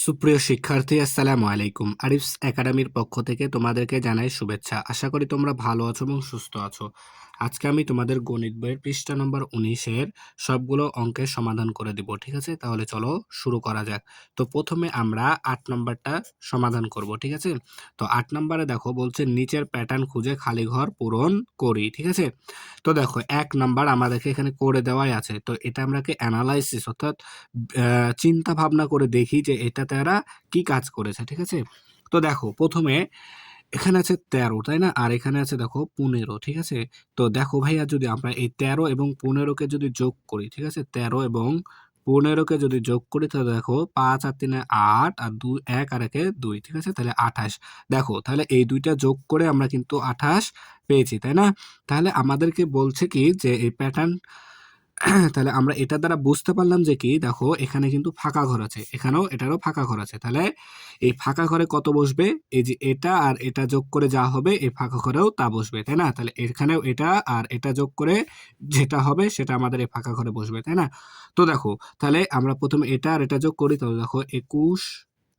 সুপ্রিয় শিক্ষার্থী, আসসালামু আলাইকুম। আরিফস একাডেমির পক্ষ থেকে তোমাদেরকে জানাই শুভেচ্ছা। আশা করি তোমরা ভালো আছো এবং সুস্থ আছো। আজকে আমি তোমাদের গণিত বইয়ের পৃষ্ঠা নম্বর 19-এর সবগুলো অঙ্কের সমাধান করে দিব। ঠিক আছে, তাহলে চলো শুরু করা যাক। তো প্রথমে আমরা 8 নম্বরটা সমাধান করব। ঠিক আছে, তো 8 নম্বরে দেখো বলছে নিচের প্যাটার্ন খুঁজে খালি ঘর পূরণ করি। ঠিক আছে, তো দেখো 1 নাম্বার আমাদেরকে এখানে করে দেওয়াই আছে। তো এটা আমরা অ্যানালাইসিস অর্থাৎ চিন্তা ভাবনা করে দেখি যে এটা তারা কি কাজ করেছে। ঠিক আছে, তো দেখো প্রথমে এখানে আছে 13, তাই না? আর এখানে আছে দেখো 15। ঠিক আছে, তো দেখো ভাইয়া যদি আমরা এই 13 এবং 15কে যদি যোগ করি, ঠিক আছে, 13 এবং 15কে যদি যোগ করি তাহলে দেখো 5 আর 3 8 আর 2 1 আর 1 2, ঠিক আছে, তাহলে 28। দেখো তাহলে এই দুইটা যোগ করে আমরা কিন্তু 28 পেয়েছি, তাই না? তাহলে আমাদেরকে বলছে কি যে এই প্যাটার্ন তাহলে আমরা এটা দ্বারা বুঝতে পারলাম যে কি, দেখো এখানে কিন্তু ফাঁকা ঘর আছে, এখানেও এটারও ফাঁকা ঘর আছে। তাহলে এই ফাঁকা ঘরে কত বসবে? এই যে এটা আর এটা যোগ করে যা হবে এই ফাঁকা ঘরেও তা বসবে, তাই না? তাহলে এখানেও এটা আর এটা যোগ করে যেটা হবে সেটা আমাদের এই ফাঁকা ঘরে বসবে, তাই না? তো দেখো তাহলে আমরা প্রথমে এটা আর এটা যোগ করি, তাহলে দেখো 21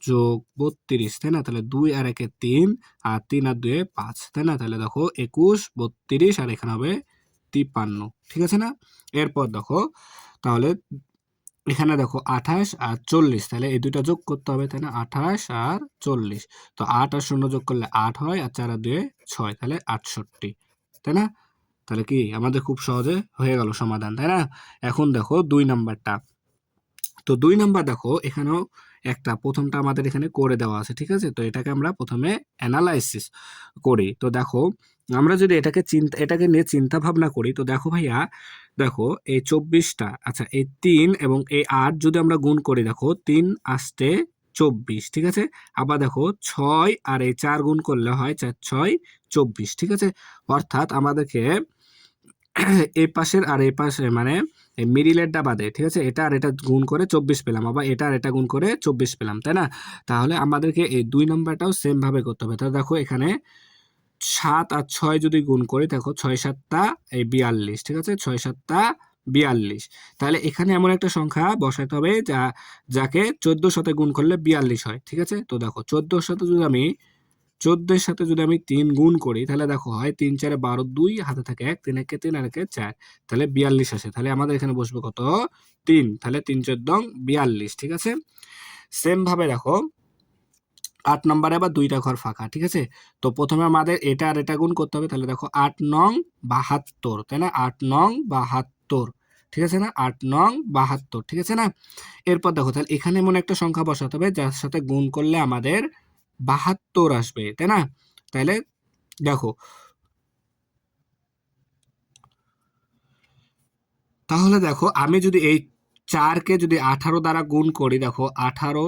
যোগ 32, তাই না? তাহলে 2 আর 1 3 আর 3 আর 2 5, তাই না? তাহলে দেখো 21 32 আর এখানে হবে 53, ঠিক আছে না? এরপর দেখো তাহলে এখানে দেখো 28 আর 40, তাহলে এই দুইটা যোগ করতে হবে, তাই না? 28 আর 40, তো 8 আর 0 যোগ করলে 8 হয়, আর 4 আর 2 6, তাহলে 68, তাই না? তাহলে কি আমাদের খুব সহজে হয়ে গেল সমাধান, তাই না? এখন দেখো 2 নাম্বারটা। তো 2 নাম্বার দেখো এখানেও একটা প্রথমটা আমাদের এখানে করে দেওয়া আছে। ঠিক আছে, তো এটাকে আমরা প্রথমে অ্যানালাইসিস করি। তো দেখো আমরা যদি এটাকে নিয়ে চিন্তা ভাবনা করি, তো দেখো ভাইয়া, দেখো এই 24টা, আচ্ছা এই 3 এবং এই 8 যদি আমরা গুণ করি, দেখো 3 আসতে 24, ঠিক আছে। আবার দেখো 6 আর এই 4 গুণ করলে হয় 4 6 24, ঠিক আছে। অর্থাৎ আমাদেরকে এই পাশের আর এই পাশে মানে এই মিডিলেরটা বাদে, ঠিক আছে, এটা আর এটা গুণ করে 24 পেলাম, আবার এটা আর এটা গুণ করে 24 পেলাম, তাই না? তাহলে আমাদেরকে এই 2 নাম্বারটাও সেম ভাবে করতে হবে। তাহলে দেখো এখানে 7 আর 6 যদি গুণ করি, দেখো 6 7টা এই 42, ঠিক আছে, 6 7টা 42। তাহলে এখানে এমন একটা সংখ্যা বসাতে হবে যাকে 14 সাথে গুণ করলে 42 হয়। ঠিক আছে, তো দেখো 14 সাথে যদি আমি 14 সাথে যদি আমি 3 গুণ করি, তাহলে দেখো হয় 3 4 12, 2 হাতে থাকে 1, 3 1 3 আর 1 4, তাহলে 42 আসে। তাহলে আমাদের এখানে বসবে কত? 3, তাহলে 3 14 42, ঠিক আছে। সেম ভাবে দেখো 8 নম্বরে আবার দুইটা ঘর ফাঁকা, ঠিক আছে। তো প্রথমে আমাদের এটা আর এটা গুণ করতে হবে, তাহলে দেখো 8 নং 72, তাই না? 8 নং 72, ঠিক আছে না? 8 নং 72, ঠিক আছে না? এরপর দেখো তাহলে এখানে এমন একটা সংখ্যা বসাতে হবে যার সাথে গুণ করলে আমাদের 72 আসবে, তাই না? তাহলে দেখো, তাহলে দেখো আমি যদি এই 4কে যদি 18 দ্বারা গুণ করি, দেখো 18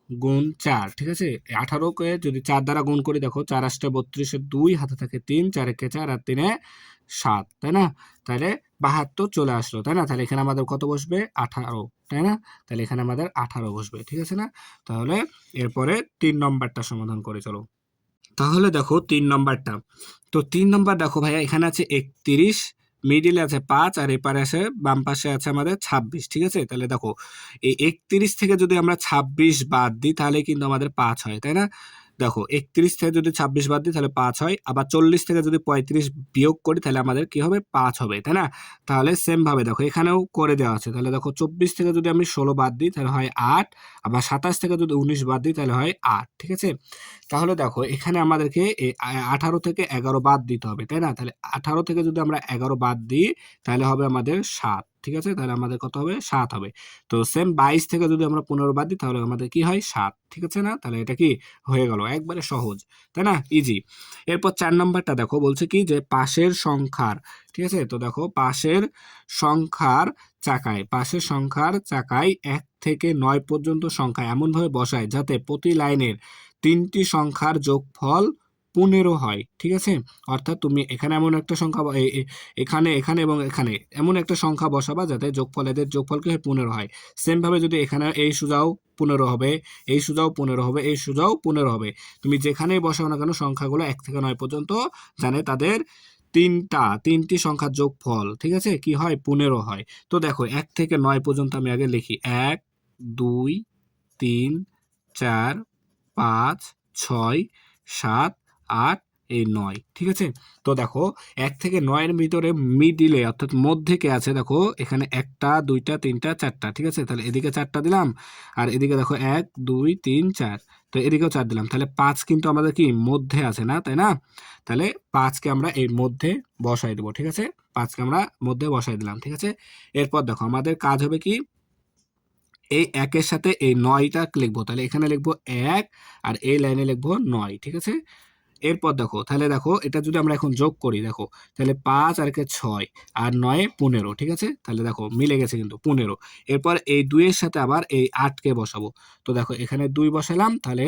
গুণ 4, ঠিক আছে, 18কে যদি 4 দ্বারা গুণ করি, দেখো 4 8 32, 2 হাতে থাকে 3, 4 1 4 আর 3 7, তাই না? তাহলে 72 চলে আসলো, তাই না? তাহলে এখানে আমাদের কত বসবে? 18, তাই না? তাহলে এখানে আমাদের 18 বসবে, ঠিক আছে না? তাহলে এরপরে 3 নম্বরটা সমাধান করে চলো। তাহলে দেখো 3 নম্বরটা। তো 3 নম্বর দেখো ভাইয়া, এখানে আছে 31, মিডিলে আছে 5 আর এপারে আছে বাম পাশে আছে আমাদের 26, ঠিক আছে। তাহলে দেখো এই 31 থেকে যদি আমরা 26 বাদ দিই তাহলে কিন্তু আমাদের 5 হয়, তাই না? দেখো 31 থেকে যদি 26 বাদ দিই তাহলে 5 হয়, আবার 40 থেকে যদি 35 বিয়োগ করি তাহলে আমাদের কি হবে? 5 হবে, তাই না? তাহলে সেম ভাবে দেখো এখানেও করে দেওয়া আছে। তাহলে দেখো 24 থেকে যদি আমি 16 বাদ দিই তাহলে হয় 8, আবার 27 থেকে যদি 19 বাদ দিই তাহলে হয় 8, ঠিক আছে। তাহলে দেখো এখানে আমাদেরকে এই 18 থেকে 11 বাদ দিতে হবে, তাই না? তাহলে 18 থেকে যদি আমরা 11 বাদ দিই তাহলে হবে আমাদের 7, ঠিক আছে। তাহলে আমাদের কত হবে? 7 হবে। তো সেম 22 থেকে যদি আমরা 15 বাদ দিই তাহলে আমাদের কি হয়? 7, ঠিক আছে না? তাহলে এটা কি হয়ে গেল? একবারে সহজ, তাই না? ইজি। এরপর 4 নাম্বারটা দেখো বলছে কি যে পাশের সংখ্যার, ঠিক আছে, তো দেখো পাশের সংখ্যার চাকায় 1 থেকে 9 পর্যন্ত সংখ্যা এমনভাবে বসায় যাতে প্রতি লাইনের 3টি সংখ্যার যোগফল 15 হয়, ঠিক আছে। অর্থাৎ তুমি এখানে এমন একটা সংখ্যা এখানে এখানে এবং এখানে এমন একটা সংখ্যা বসাবা যাতে এদের যোগফল কি হয়? 15 হয়। সেম ভাবে যদি এখানে এই সুজাও 15 হবে, এই সুজাও 15 হবে, এই সুজাও 15 হবে, তুমি যেখানেই বসাও না কেন সংখ্যাগুলো 1 থেকে 9 পর্যন্ত জানে তাদের তিনটি সংখ্যার যোগফল, ঠিক আছে, কি হয়? 15 হয়। তো দেখো 1 থেকে 9 পর্যন্ত আমি আগে লিখি, 1 2 3 4, 5, 6, 7, 8, এই 9, ঠিক আছে? তো দেখো 1 থেকে 9 এর ভিতরে মিডিলে অর্থাৎ মধ্যে কে আছে দেখো এখানে 1টা 2টা 3টা 4টা, ঠিক আছে? তাহলে এদিকে 4টা দিলাম আর এদিকে দেখো 1 2 3 4, তো এদিকেও 4 দিলাম, তাহলে 5 কিন্তু আমাদের কি মধ্যে আছে না, তাই না? তাহলে 5 কে আমরা এর মধ্যে বসাই দেবো, ঠিক আছে? 5 কে আমরা মধ্যে বসাই দিলাম, ঠিক আছে? এরপর দেখো আমাদের কাজ হবে কি, এই 1 এর সাথে এই 9টা লিখবো, তাহলে এখানে লিখবো 1 আর এই লাইনে লিখবো 9, ঠিক আছে? এরপর দেখো তাহলে দেখো এটা যদি আমরা এখন যোগ করি, দেখো তাহলে 5 আর 6 আর 9 15, ঠিক আছে? তাহলে দেখো মিলে গেছে কিন্তু 15। এরপর এই 2 এর সাথে আবার এই 8 কে বসাবো, তো দেখো এখানে 2 বসালাম, তাহলে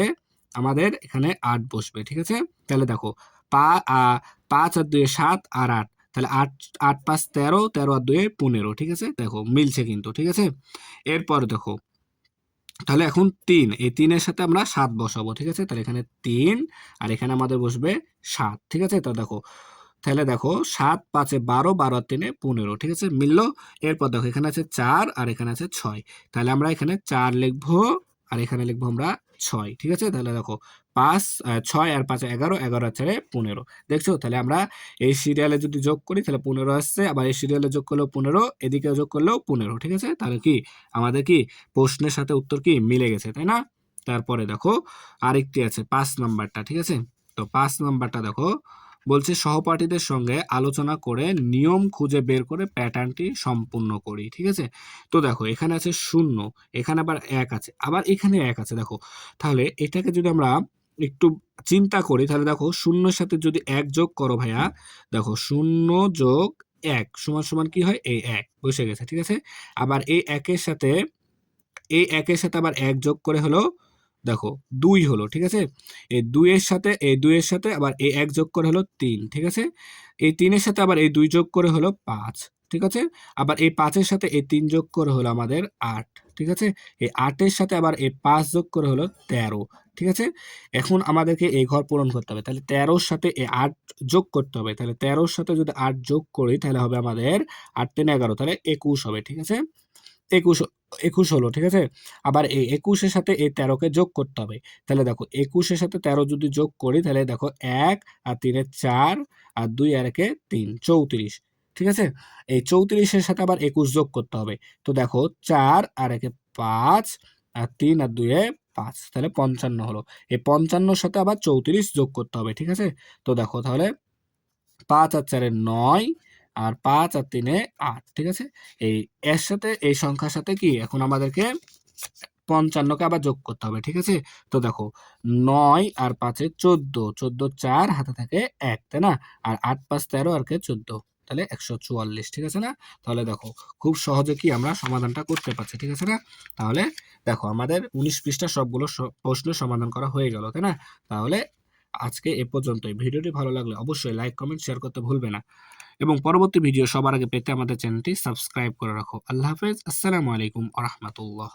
আমাদের এখানে 8 বসবে, ঠিক আছে? তাহলে দেখো 5 আর 2 7 আর 8, তাহলে 8 8 5 13, 13 আর 2 15, ঠিক আছে? দেখো মিলছে কিন্তু, ঠিক আছে? এরপর দেখো তাহলে এখন 3, এই 3 এর সাথে আমরা 7 বসাবো, ঠিক আছে? তাহলে এখানে 3 আর এখানে আমাদের বসবে 7, ঠিক আছে? তো দেখো তাহলে দেখো 7 5 এ 12, 12 আর 3 এ 15, ঠিক আছে? মিললো। এরপর দেখো এখানে আছে 4 আর এখানে আছে 6, তাহলে আমরা এখানে 4 লিখবো আর এখানে লিখবো আমরা 6, ঠিক আছে? তাহলে দেখো 6 আর 5 11, 11 আর 4 15, দেখছো? তাহলে আমরা এই সিরিয়ালে যদি যোগ করি তাহলে 15 আসছে, আবার এই সিরিয়ালে যোগ করলেও 15, এদিকে যোগ করলেও 15, ঠিক আছে? তাহলে কি আমাদের কি প্রশ্নের সাথে উত্তর কি মিলে গেছে, তাই না? তারপরে দেখো আরেকটি আছে 5 নাম্বারটা, ঠিক আছে? তো 5 নাম্বারটা দেখো বলছে সহপাঠীদের সঙ্গে আলোচনা করে নিয়ম খুঁজে বের করে প্যাটার্নটি সম্পূর্ণ করি, ঠিক আছে? তো দেখো এখানে আছে 0, এখানে আবার 1 আছে, আবার এখানে 1 আছে, দেখো তাহলে এটাকে যদি আমরা একটু চিন্তা করি তাহলে দেখো 0 এর সাথে যদি 1 যোগ করো ভাইয়া, দেখো 0 যোগ 1 সমান সমান কি হয়, এই 1 বসে গেছে, ঠিক আছে? আবার এই 1 এর সাথে এই 1 এর সাথে আবার 1 যোগ করে হলো দেখো 2 হলো, ঠিক আছে? এই 2 এর সাথে আবার এই 1 যোগ করে হলো 3, ঠিক আছে? এই 3 এর সাথে আবার এই 2 যোগ করে হলো 5, ঠিক আছে? আবার এই 5 এর সাথে এই 3 যোগ করে হলো আমাদের 8, ঠিক আছে? এই 8 এর সাথে আবার এই 5 যোগ করে হলো 13, ঠিক আছে? এখন আমাদেরকে এই ঘর পূরণ করতে হবে। তাহলে 13 র সাথে এই 8 যোগ করতে হবে। তাহলে 13 র সাথে যদি 8 যোগ করি তাহলে হবে আমাদের 8 3 11, তাহলে 21 হবে, ঠিক আছে? 21 21 হলো, ঠিক আছে? আবার এই 21 এর সাথে এই 13 কে যোগ করতে হবে। তাহলে দেখো 21 এর সাথে 13 যদি যোগ করি তাহলে দেখো 1 আর 3 এ 4 আর 2 আর 1 এ 3, 34, ঠিক আছে? এই 34 এর সাথে আবার 21 যোগ করতে হবে। তো দেখো 4 আর 1 এ 5 আর 3 আর 2 এ 5, তাহলে 55 হলো। এই 55 এর সাথে আবার 34 যোগ করতে হবে, ঠিক আছে? তো দেখো তাহলে 5 আর 4 এ 9 আর 5 আর 3 এ 8, ঠিক আছে? এই এর সাথে এই সংখ্যার সাথে কি এখন আমাদেরকে 55 কে আবার যোগ করতে হবে, ঠিক আছে? তো দেখো 9 আর 5 এ 14, 14 4 হাতে থাকে 1, তাই না? আর 8 5 13 আর কে 14, তাহলে 144, ঠিক আছে না? তাহলে দেখো খুব সহজে কি আমরা সমাধানটা করতে পারছি, ঠিক আছে না? তাহলে দেখো আমাদের 19 পৃষ্ঠা সবগুলো প্রশ্নের সমাধান করা হয়ে গেল, তাই না? তাহলে আজকে এ পর্যন্তই। ভিডিওটি ভালো লাগলে অবশ্যই লাইক, কমেন্ট, শেয়ার করতে ভুলবে না এবং পরবর্তী ভিডিও সবার আগে পেতে আমাদের চ্যানেলটি সাবস্ক্রাইব করে রাখো। আল্লাহ হাফেজ। আসসালামু আলাইকুম ওয়া রাহমাতুল্লাহ।